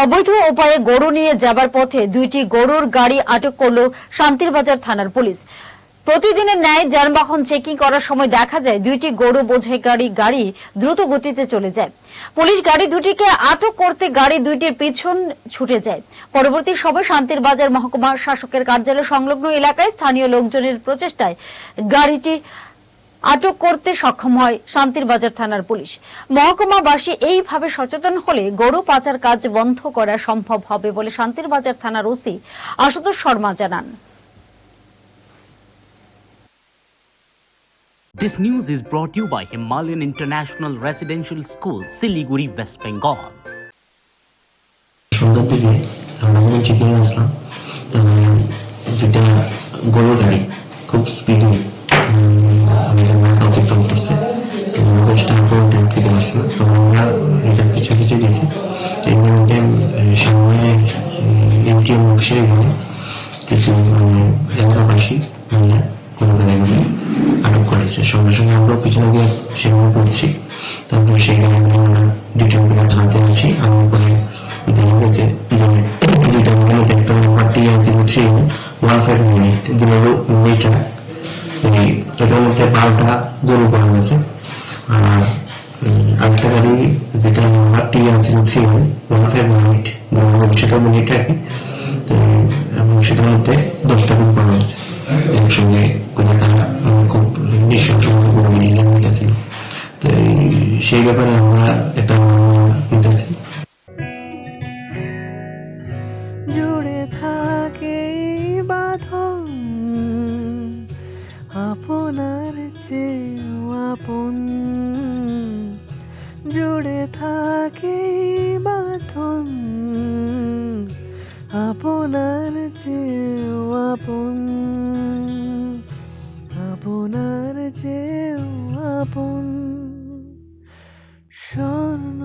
অবৈধ উপায়ে গরু নিয়ে যাবার পথে দুইটি গরুর গাড়ি আটক করল শান্তিরবাজার থানার পুলিশ। প্রতিদিনের ন্যায় যানবাহন চেকিং করার সময় দেখা যায় দুইটি গরু বোঝাই গাড়ি দ্রুত গতিতে চলে যায়। পুলিশ গাড়ি দুটিকে আটক করতে গাড়ি দুইটির পিছন ছুটে যায়। পরবর্তী সময় শান্তিরবাজার মহকুমা শাসকের কার্যালয় সংলগ্ন এলাকায় স্থানীয় লোকজনের প্রচেষ্টায় গাড়িটি আটক করতে সক্ষম হয় শান্তিরবাজার থানার পুলিশ। মহকুমাবাসী এইভাবে সচেতন হলে গরু পাচার কাজ বন্ধ করা সম্ভব হবে বলে শান্তিরবাজার থানার ওসি আশুতোষ শর্মা জানান। This news is brought to you by Himalayan International Residential School, Siliguri, West Bengal. সন্ধ্যার দিকে আমরা যখন চেকিং আসলাম যেটা গরু গাড়ি খুব স্পিডে আমাদের মাথা অতিক্রম করছে, আমাদের স্টাফ খেতে পারছে না, তো আমরা এটার পিছিয়ে গেছি। এই মুহূর্তে সামনে এনটিএম অফিসের এখানে কিছু এলাকাবাসী গরু গাড়িগুলি আটক করেছে। সঙ্গে সঙ্গে আমরা পিছনে গিয়ে সেখানে পড়ছি। তারপরে সেই গাড়িগুলো আমরা ডিটেল করে থানাতে আছি। আমার পরে দেখা গেছে যে দুইটা মহিলাতে একটা নাম্বার TR03-15 মিটার, এটার মধ্যে 12টা গরু পাওয়া গেছে। আর আরেকটা গাড়ি যেটা নাম্বার TR03-15 সেটা মিনিট আর কি, এবং সেটার মধ্যে 10টা গরু পাওয়া গেছে একসঙ্গে করে। তারা খুব নিঃসংস গরু নিতেছিল। তো সেই ব্যাপারে আমরা একটা নিতেছি। জুড়ে থাকে বাঁধন আপনার চেয়েও আপন, জুড়ে থাকে বাঁধন আপনার চেয়েও আপন, আপনার চেয়েও আপন। স্বর্ণ